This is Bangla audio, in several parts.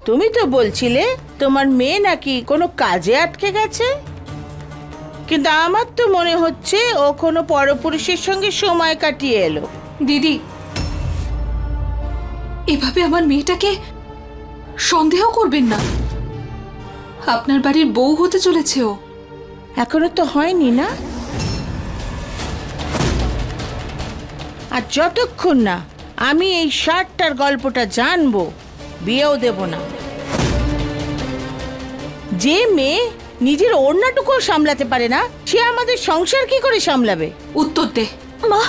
তুমি তো বলছিলে তোমার মেয়ে নাকি কোনো কাজে আটকে গেছে, কিন্তু আমার তো মনে হচ্ছে ও কোনো পরপুরুষের সঙ্গে সময় কাটিয়ে এলো। দিদি, এভাবে আমার মেয়েটাকে সন্দেহ করবেন না। আপনার বাড়ির বউ হতে চলেছে ও। এখনো তো হয়নি না, আর যতক্ষণ না আমি এই শার্টটার গল্পটা জানবো বিয়েও দেব না। যে মেয়ে নিজের ওড়নাটুকুও সামলাতে পারে না, সে আমাদের সংসার কি করে সামলাবে? উত্তর দে। মা,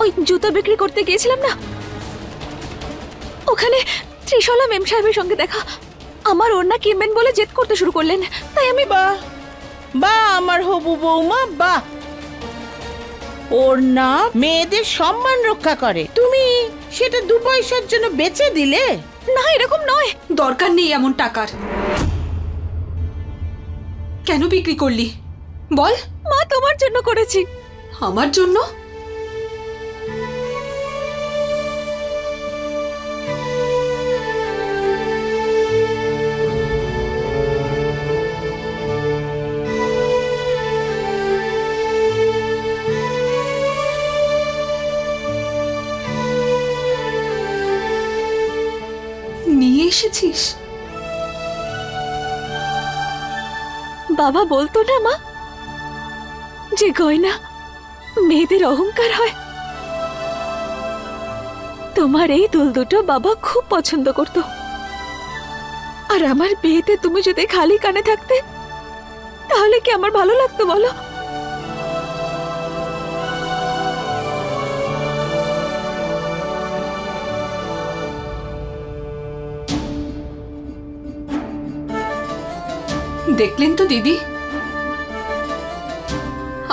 ওই জুতো বিক্রি করতে গিয়েছিলাম না, ওখানে ত্রিশলা মেম সাহেবের সঙ্গে দেখা। আমার ওড়না কিনবেন বলে জেদ করতে শুরু করলেন, তাই আমি বাহ বাহ আমার হবু বৌমা, বাহ। ওড়না মেয়েদের সম্মান রক্ষা করে, তুমি সেটা 2 পয়সার জন্য বেচে দিলে? না, এরকম নয়। দরকার নেই এমন টাকার। কেন বিক্রি করলি বল? মা, তোমার জন্য করেছি। আমার জন্য? নিয়ে এসেছিস? বাবা বলতো না মা, যে গয়না মেয়েদের অহংকার হয়। তোমার এই দুল দুটো বাবা খুব পছন্দ করত, আর আমার বিয়েতে তুমি যদি খালি কানে থাকতে তাহলে কি আমার ভালো লাগতো বলো? দেখলেন তো দিদি,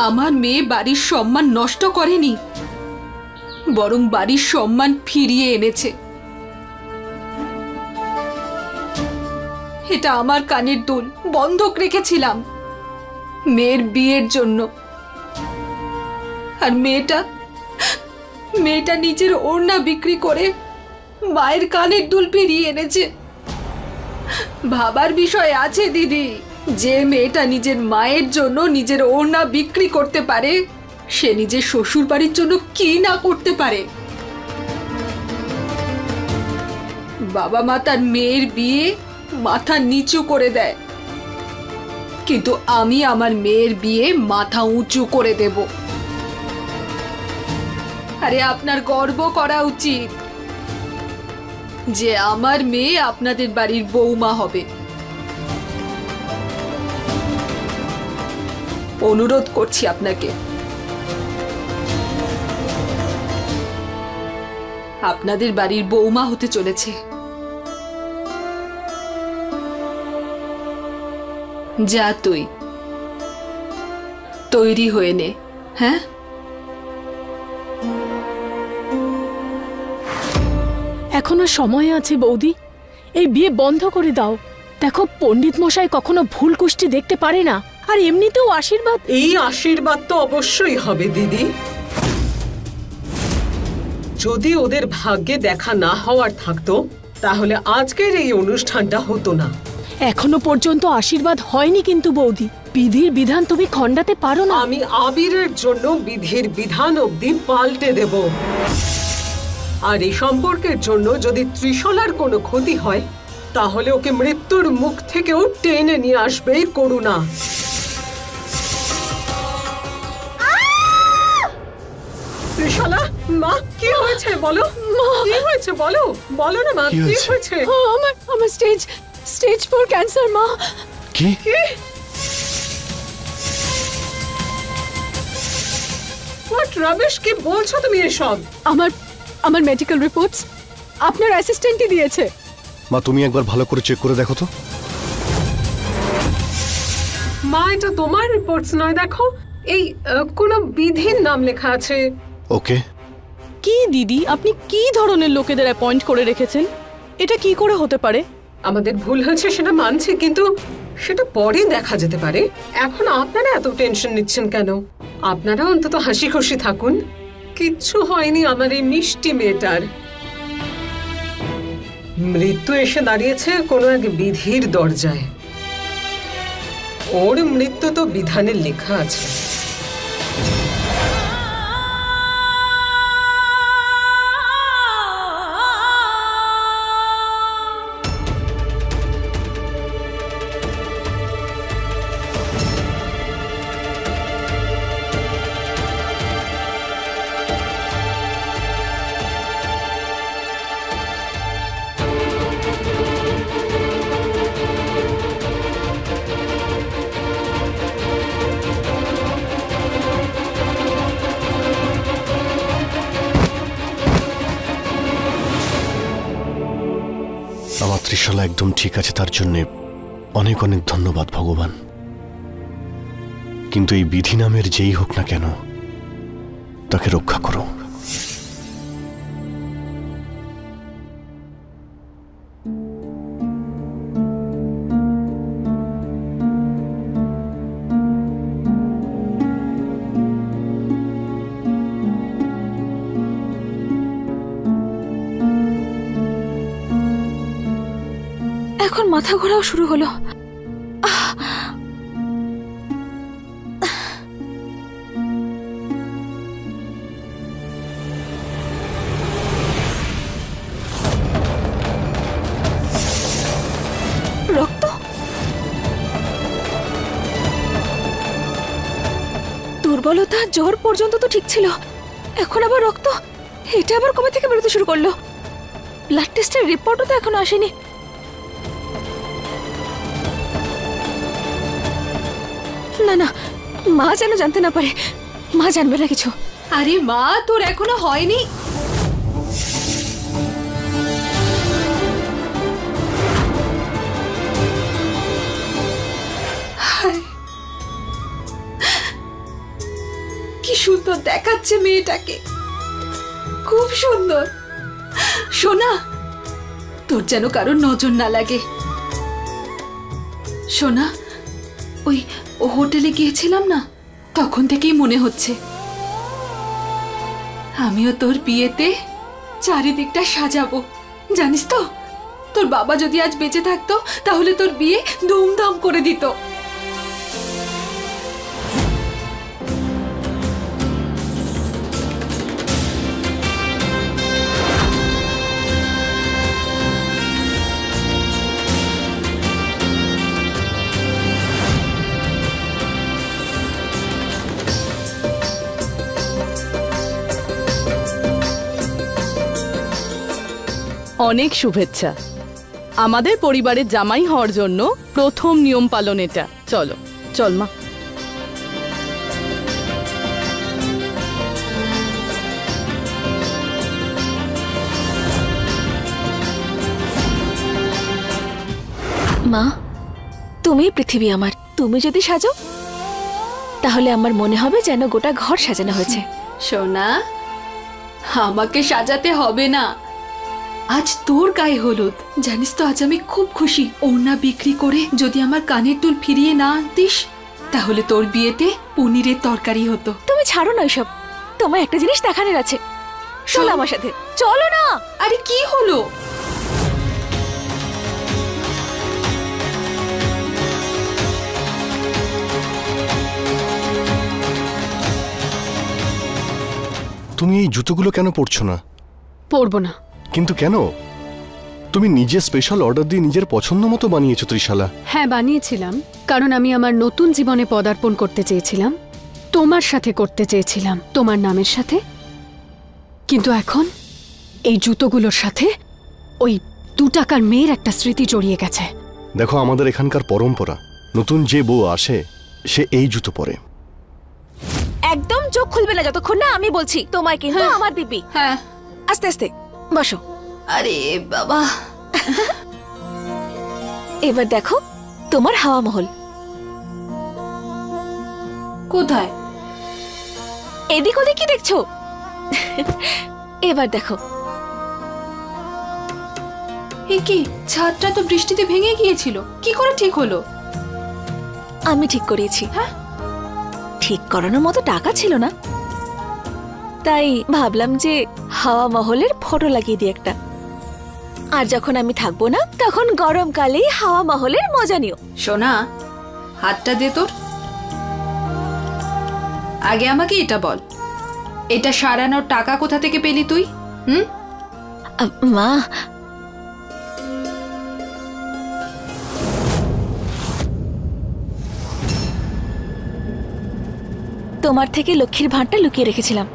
আমার মেয়ে বাড়ির সম্মান নষ্ট করেনি, বরং বাড়ির সম্মান ফিরিয়ে এনেছে। এটা আমার কানের দুল বন্ধক রেখেছিলাম মেয়ের বিয়ের জন্য, আর মেয়েটা নিজের ওড়না বিক্রি করে মায়ের কানের দুল ফিরিয়ে এনেছে। ভাবার বিষয় আছে দিদি, যে মেয়েটা নিজের মায়ের জন্য নিজের ওড়না বিক্রি করতে পারে, সে নিজের শ্বশুর বাড়ির জন্য কি না করতে পারে। বাবা মা তার মেয়ের বিয়ে মাথা নিচু করে দেয়, কিন্তু আমি আমার মেয়ের বিয়ে মাথা উঁচু করে দেব। আরে আপনার গর্ব করা উচিত যে আমার মেয়ে আপনাদের বাড়ির বৌমা হবে। অনুরোধ করছি আপনাকে, আপনাদের বাড়ির বৌমা হতে চলেছে। যা তুই তৈরি হয়ে নে। হ্যাঁ, এখনো সময় আছে বৌদি, এই বিয়ে বন্ধ করে দাও। দেখো, পণ্ডিত মশাই কখনো ভুল কুষ্টি দেখতে পারে না, আর এমনিতেও আশীর্বাদ। এই আশীর্বাদ তো অবশ্যই হবে দিদি। যদি ওদের ভাগ্যে দেখা না হওয়ার থাকতো তাহলে আজকের এই অনুষ্ঠানটা হতো না। এখনো পর্যন্ত আশীর্বাদ হয়নি কিন্তু বৌদি, বিধির বিধান তুমি খণ্ডাতে পারো না। আমি আবিরের জন্য বিধির বিধান অবধি পাল্টে দেব, আর এই সম্পর্কের জন্য যদি ত্রিশলার কোনো ক্ষতি হয় তাহলে ওকে মৃত্যুর মুখ থেকেও টেনে নিয়ে আসবেই করুণা। ত্রিশলা, মা কি হয়েছে বলো? কি হয়েছে বলো? বলো না মা, কি হয়েছে? আমার স্টেজ 4 ক্যান্সার মা। কি? হোয়াট রাবিশ, কি বলছো তুমি এসব? আমার মেডিকেল রিপোর্টস আপনার অ্যাসিস্ট্যান্টই দিয়েছে। মা, তুমি একবার ভালো করে চেক করে দেখো তো। মা, এটা তোমার রিপোর্টস নয়, দেখো এই কোনো বিধির নাম লেখা আছে। ওকে। কি দিদি, আপনি কি ধরনের লোকেদের অ্যাপয়েন্ট করে রেখেছেন? এটা কি করে হতে পারে? আমাদের ভুল হয়েছে সেটা মানছি, কিন্তু সেটা পরে দেখা যেতে পারে। এখন আপনারা এত টেনশন নিচ্ছেন কেন? আপনারা অন্তত হাসি খুশি থাকুন। কিচ্ছু হয়নি আমার এই মিষ্টি মেয়েটার। মৃত্যু এসে দাঁড়িয়েছে কোনো এক বিধির দরজায়। ওর মৃত্যু তো বিধানে লেখা আছে। আমার ত্রিশালা একদম ঠিক আছে, তার জন্য অনেক অনেক ধন্যবাদ ভগবান। কিন্তু এই বিধি নামের যেই হোক না কেন, তাকে রক্ষা করো। এখন মাথা ঘোরাও শুরু হলো। রক্ত, দুর্বলতা, জ্বর পর্যন্ত তো ঠিক ছিল, এখন আবার রক্ত। এটা আবার কবে থেকে বেরোতে শুরু করলো? ব্লাড টেস্টের রিপোর্টও তো এখনো আসেনি। না না, মা যেন জানতে না পারে। মা জানবে না কিছু। আরে মা, তোর এখনো হয়নি। কি সুন্দর দেখাচ্ছে মেয়েটাকে, খুব সুন্দর। সোনা, তোর যেন কারোর নজর না লাগে। সোনা, ওই হোটেলে গিয়েছিলাম না, তখন থেকেই মনে হচ্ছে আমিও তোর বিয়েতে চারিদিকটা সাজাবো। জানিস তো, তোর বাবা যদি আজ বেঁচে থাকতো তাহলে তোর বিয়ে ধুমধাম করে দিত। অনেক শুভেচ্ছা। আমাদের পরিবারের জামাই হওয়ার জন্য প্রথম নিয়ম পালন এটা। চলো, চল মা। মা, তুমি পৃথিবী আমার। তুমি যদি সাজো তাহলে আমার মনে হবে যেন গোটা ঘর সাজানো হয়েছে। সোনা, আমাকে সাজাতে হবে না, আজ তোর গায়ে হলুদ। জানিস তো, আজ আমি খুব খুশি। ওড়না বিক্রি করে যদি আমার কানের দুল ফিরিয়ে না আনতিস তাহলে তোর বিয়েতে পনিরের তরকারি হতো। তুমি ছাড়ো না এসব, তোমার একটা জিনিস দেখানোর আছে। চলো আমার সাথে, চলো না। আরে কি হলো? তুমি এই জুতোগুলো কেন পরছো না? পরবো না। কিন্তু কেন? তুমি নিজে স্পেশাল অর্ডার দিয়ে নিজের পছন্দ মতো বানিয়েছো ত্রিশালা। হ্যাঁ, বানিয়েছিলাম, কারণ আমি আমার নতুন জীবনে পদার্পণ করতে চেয়েছিলাম, তোমার সাথে করতে চেয়েছিলাম, তোমার নামের সাথে। কিন্তু এখন এই জুতোগুলোর সাথে ওই 2 টাকার মেয়ের একটা স্মৃতি জড়িয়ে গেছে। দেখো, আমাদের এখানকার পরম্পরা, নতুন যে বউ আসে সে এই জুতো পরে। একদম চোখ খুলবে না যতক্ষণ না আমি বলছি। তোমায় কিন্তু আমার দিবি। হ্যাঁ, আস্তে আস্তে বসো। আরে বাবা, এবার দেখো তোমার হাওয়া মহল। কোথায়? এদিক ওদিক কি দেখছো? এবার দেখো। এ কি, ছাদটা তো বৃষ্টিতে ভেঙে গিয়েছিল, কি করে ঠিক হলো? আমি ঠিক করিয়েছি। হ্যাঁ, ঠিক করানোর মতো টাকা ছিল না, তাই ভাবলাম যে হাওয়া মহলের ফটো লাগিয়ে দিই একটা। আর যখন আমি থাকবো না তখন গরমকালেই হাওয়া মহলের মজা নিও। সোনা, হাতটা দে তোর। আগে আমাকে এটা বল, এটা সারানোর টাকা কোথা থেকে পেলি তুই? মা, তোমার থেকে লক্ষ্মীর ভাঁড়টা লুকিয়ে রেখেছিলাম।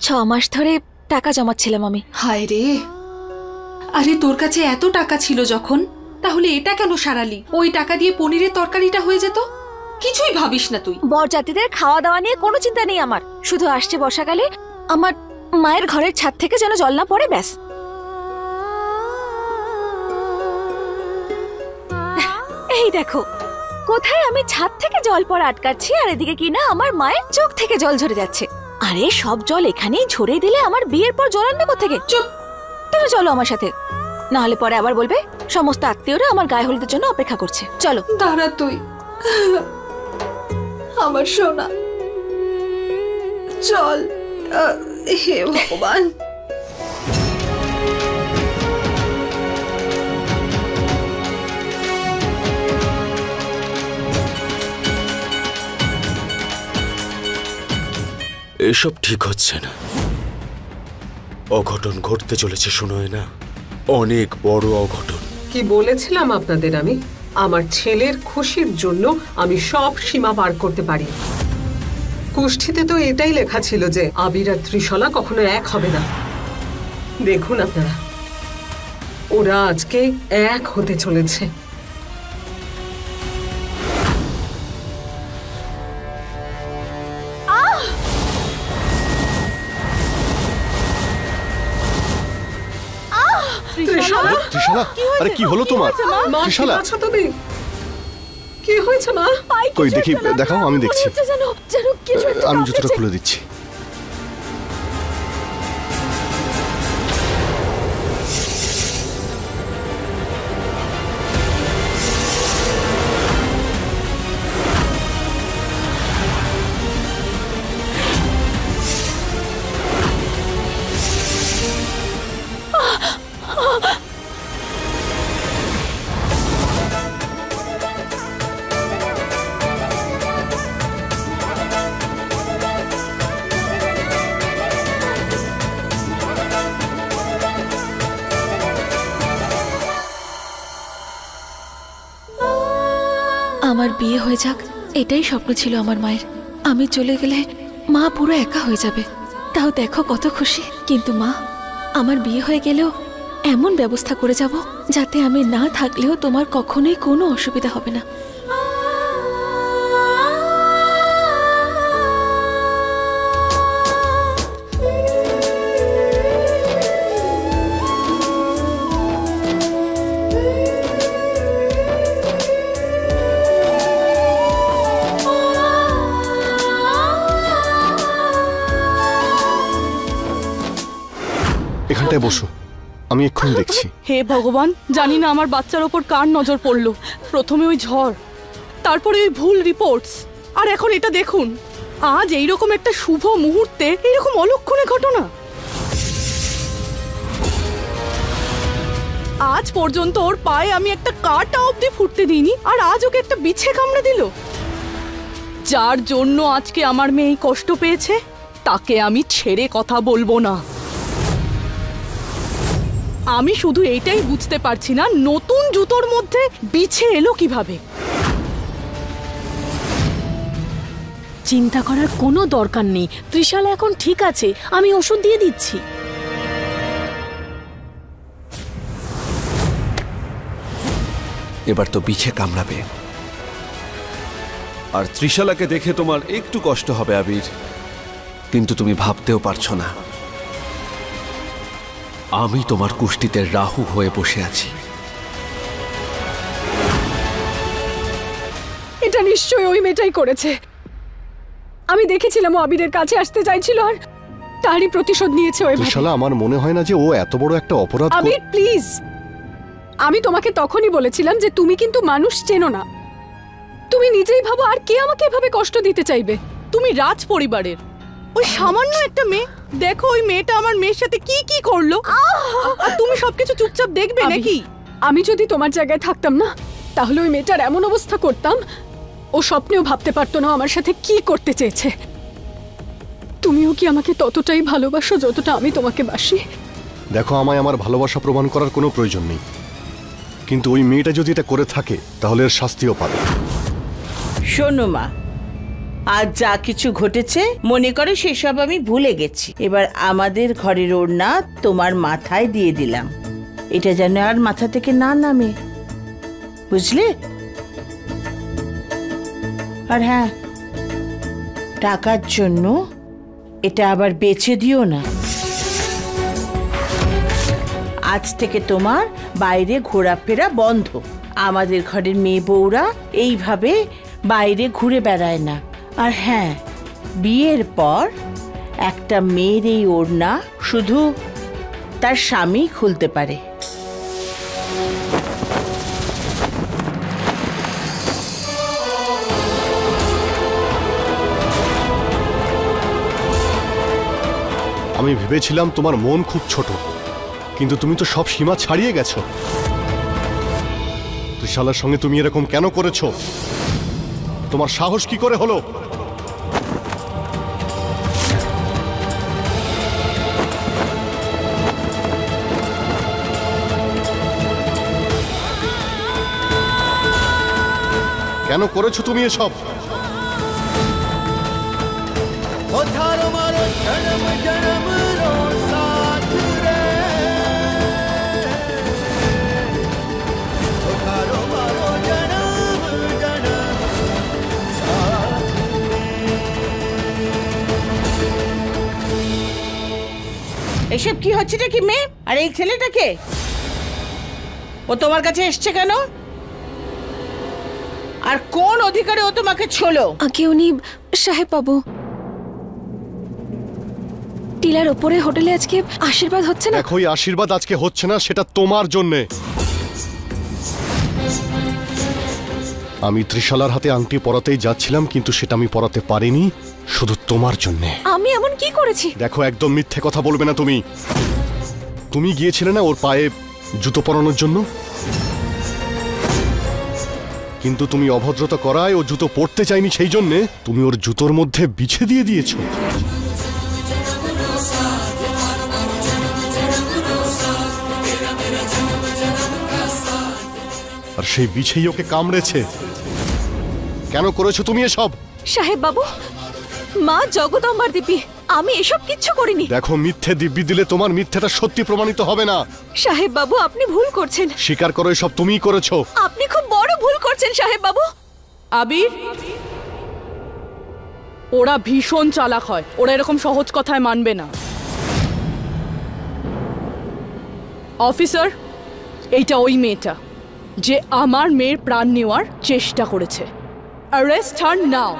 6 মাস ধরে টাকা জমাচ্ছিলাম আমি। হায় রে, আরে তোর কাছে এত টাকা ছিল যখন, তাহলে এটা কেন সারালি? ওই টাকা দিয়ে পনিরের তরকারিটা হয়ে যেত। কিছুই ভাবিস না তুই? বরযাত্রীদের খাওয়া দাওয়া নিয়ে কোনো চিন্তা নেই আমার। শুধু আসছে বর্ষাকালে আমার মায়ের ঘরের ছাদ থেকে যেন জল না পড়ে, ব্যাস। এই দেখো, কোথায় আমি ছাদ থেকে জল পড়া আটকাচ্ছি, আর এদিকে কিনা আমার মায়ের চোখ থেকে জল ঝরে যাচ্ছে। আরে সব জল এখানেই ঝরে দিলে আমার বিয়ের পর জল আনবে কোথেকে? চুপ, তুমি চলো আমার সাথে, না হলে পরে আবার বলবে সমস্ত আত্মীয়রা আমার গায়ে হলুদের জন্য অপেক্ষা করছে। চলো। দাঁড়া তুই, আমার সোনা, চল। হে ভগবান, এসব ঠিক হচ্ছে না। অঘটন ঘটতে চলেছে, শোনোয় না? অনেক বড় অঘটন। কি বলেছিলাম আপনাদের আমি? আমার ছেলের খুশির জন্য আমি সব সীমা পার করতে পারি। কুষ্ঠিতে তো এটাই লেখা ছিল যে আবির আর ত্রিশলা কখনো এক হবে না। দেখুন আপনারা, ওরা আজকে এক হতে চলেছে। ত্রিশলা, ত্রিশালা, আরে কি হলো তোমার? মা, ত্রিশালা, ঠিক আছো তুমি? কি হয়েছে মা? কই দেখি, দেখাও, আমি দেখছি। আমি জুতোটা খুলে দিচ্ছি। আমার বিয়ে হয়ে যাক, এটাই স্বপ্ন ছিল আমার মায়ের। আমি চলে গেলে মা পুরো একা হয়ে যাবে। তাও দেখো কত খুশি। কিন্তু মা, আমার বিয়ে হয়ে গেলেও এমন ব্যবস্থা করে যাব যাতে আমি না থাকলেও তোমার কখনোই কোনো অসুবিধা হবে না। এখানটায় বসো, আমি এক্ষুনি দেখছি। হে ভগবান, জানি না আমার বাচ্চার ওপর কার নজর পড়লো। প্রথমে ওই ঝড়, তারপরে ওই ভুল রিপোর্টস, আর এখন এটা দেখুন। আজ এইরকম একটা শুভ মুহূর্তে এইরকম অলক্ষণে ঘটনা। আজ পর্যন্ত ওর পায়ে আমি একটা কাঁটা অবধি ফুটতে দিইনি, আর আজ ওকে একটা বিছে কামড়ে দিল। যার জন্য আজকে আমার মেয়ে কষ্ট পেয়েছে, তাকে আমি ছেড়ে কথা বলবো না। আমি শুধু এইটাই বুঝতে পারছি না, নতুন জুতোর মধ্যে বিছে এলো কিভাবে। চিন্তা করার কোনো দরকার নেই, ত্রিশালা এখন ঠিক আছে, আমি ওষুধ দিয়ে দিচ্ছি। এবার তো বিছে কামড়াবে। আর ত্রিশালাকে দেখে তোমার একটু কষ্ট হবে আবির, কিন্তু তুমি ভাবতেও পারছো না আমি তোমার কুষ্ঠিতে রাহু হয়ে বসে আছি। এটা নিশ্চয়ই ওই মেয়েটাই করেছে। আমি দেখেছিলাম ও আবিরের কাছে আসতে চাইছিল, আর তারই প্রতিশোধ নিয়েছে ওই। ত্রিশালা, আমার মনে হয় না যে ও এত বড় একটা অপরাধ। আবির প্লিজ, আমি তোমাকে তখনই বলেছিলাম যে তুমি কিন্তু মানুষ চেনো না। তুমি নিজেই ভাবো, আর কে আমাকে এভাবে কষ্ট দিতে চাইবে? তুমি রাজ পরিবারের, ওই সামান্য একটা মেয়ে, দেখো ওই মেয়েটা আমার মেয়ের সাথে কি কি করলো, আর তুমি সবকিছু চুপচাপ দেখবে নাকি? আমি যদি তোমার জায়গায় থাকতাম না, তাহলে ওই মেয়েটার এমন অবস্থা করতাম, ও স্বপ্নেও ভাবতে পারতো না আমার সাথে কি করতে চেয়েছে। তুমিও কি আমাকে ততটাই ভালোবাসো যতটা আমি তোমাকে বাসি? দেখো, আমায় আমার ভালোবাসা প্রমাণ করার কোনো প্রয়োজন নেই, কিন্তু ওই মেয়েটা যদি এটা করে থাকে তাহলে এর শাস্তিও পাবে। শোনো মা, আজ যা কিছু ঘটেছে মনে করে সেসব আমি ভুলে গেছি। এবার আমাদের ঘরের ওড়না তোমার মাথায় দিয়ে দিলাম, এটা যেন আর মাথা থেকে না নামে, বুঝলে? আর হ্যাঁ, টাকার জন্য এটা আবার বেচে দিও না। আজ থেকে তোমার বাইরে ঘোরাফেরা বন্ধ। আমাদের ঘরের মেয়ে বউরা এইভাবে বাইরে ঘুরে বেড়ায় না। আর হ্যাঁ, বিয়ের পর একটা মেয়ের এই ওড়না শুধু তার স্বামী খুলতে পারে। আমি ভেবেছিলাম তোমার মন খুব ছোট, কিন্তু তুমি তো সব সীমা ছাড়িয়ে গেছো। ত্রিশালার সঙ্গে তুমি এরকম কেন করেছো? তোমার সাহস কি করে হলো? কেন করেছো তুমি এসব? এসব কি হচ্ছে কি মেয়ে? আর এই ছেলেটাকে, ও তোমার কাছে এসছে কেন? আর কোন অধিকারে ও তোমাকে ছোলো? আগে উনি সাহেব বাবু, টিলার ওপরে হোটেলে আজকে আশীর্বাদ হচ্ছে না। দেখো, এই আশীর্বাদ আজকে হচ্ছে না, সেটা তোমার জন্যে। আমি ত্রিশালার হাতে আংটি পরাতেই যাচ্ছিলাম, কিন্তু সেটা আমি পরাতে পারিনি শুধু তোমার জন্যে। আমি এমন কি করেছি? দেখো, একদম মিথ্যে কথা বলবে না তুমি। তুমি গিয়েছিলে না ওর পায়ে জুতো পরানোর জন্য, কিন্তু তুমি অভদ্রতা করায় ও জুতো পরতে চাইনি, সেই জন্যে তুমি ওর জুতোর মধ্যে বিছে দিয়ে দিয়েছো। আর সেই বিছেই ওকে কামড়েছে। কেন করেছো তুমি এসব? সাহেব বাবু, মা জগদম্বার দিব্যি, আমি এসব কিচ্ছু করিনি। দেখো, মিথ্যে দিব্যি দিলে তোমার মিথ্যেটা সত্যি প্রমাণিত হবে না। সাহেব বাবু, আপনি ভুল করছেন। স্বীকার করো, এসব তুমিই করেছো। আপনি খুব বড় ভুল করছেন সাহেব বাবু। আবির, ওরা ভীষণ চালাক হয়, ওরা এরকম সহজ কথায় মানবে না। অফিসার, এইটা ওই মেয়েটা যে আমার মেয়ের প্রাণ নেওয়ার চেষ্টা করেছে। অ্যারেস্ট হার নাও।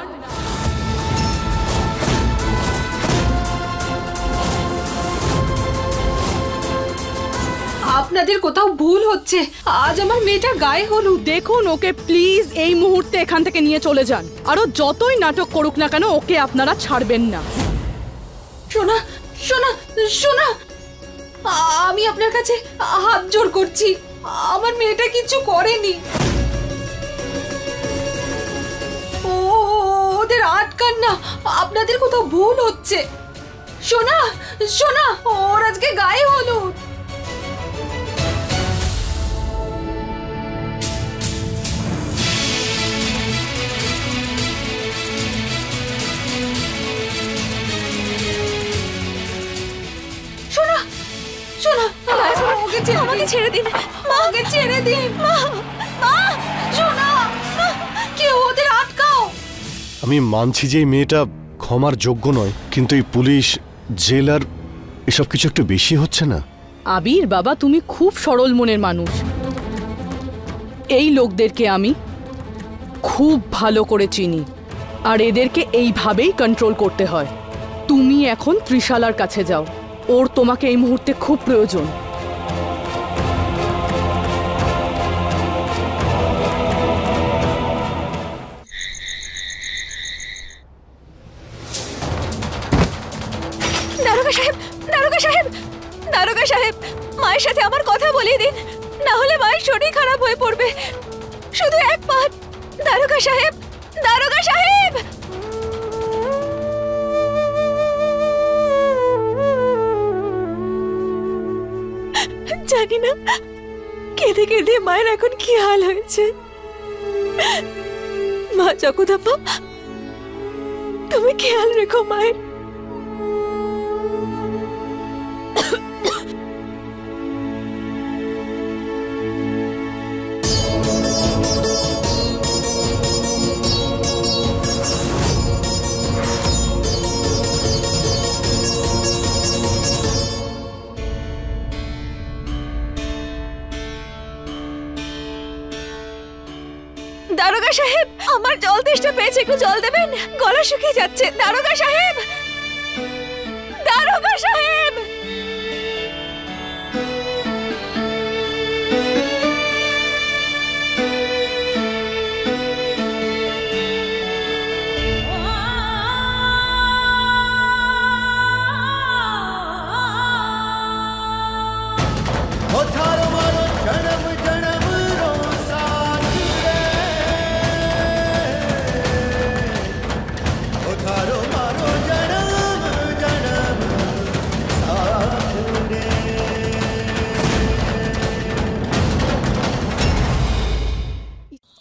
আপনাদের কোথাও ভুল হচ্ছে। আজ আমার মেয়েটার গায়ে হলুদ। দেখুন, ওকে প্লিজ এই মুহূর্তে এখান থেকে নিয়ে চলে যান। আরো যতই নাটক করুক না কেন, ওকে আপনারা ছাড়বেন না। সোনা, সোনা, সোনা, আমি আপনার কাছে হাত জোর করছি, আমার মেয়েটা কিছু করেনি। ওদের আটকান না, আপনাদের কোথাও ভুল হচ্ছে। সোনা, সোনা, ওর আজকে গায়ে হলুদ। আমাকে ছেড়ে দিন, মাকে ছেড়ে দিন। মা, মা, সোনা, কেউ ওদের আটকাও। আমি মানছি যে এই মেয়েটা ক্ষমার যোগ্য নয়, কিন্তু এই পুলিশ, জেল আর এসব কিছু একটু বেশি হচ্ছে না? আবির বাবা, তুমি খুব সরল মনের মানুষ। এই লোকদেরকে আমি খুব ভালো করে চিনি, আর এদেরকে এইভাবেই কন্ট্রোল করতে হয়। তুমি এখন ত্রিশালার কাছে যাও, ওর তোমাকে এই মুহূর্তে খুব প্রয়োজন। দারোগা সাহেব, দারোগা সাহেব, দারোগা সাহেব, মায়ের সাথে আমার কথা বলিয়ে দিন, না হলে মায়ের শরীর খারাপ হয়ে পড়বে। শুধু এক পাত। দারোগা সাহেব, দারোগা সাহেব। জানি না কেঁদে কেঁদে মায়ের এখন কি হাল হয়েছে। মা জগদাম্মা, তুমি খেয়াল রেখো মায়ের। দারোগা সাহেব, আমার জল তেষ্টা পেয়েছে, একটু জল দেবেন, গলা শুকিয়ে যাচ্ছে। দারোগা সাহেব, দারোগা সাহেব।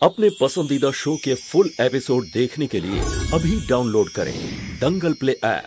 अपने पसंदीदा शो के फुल एपिसोड देखने के लिए अभी डाउनलोड करें दंगल प्ले ऐप।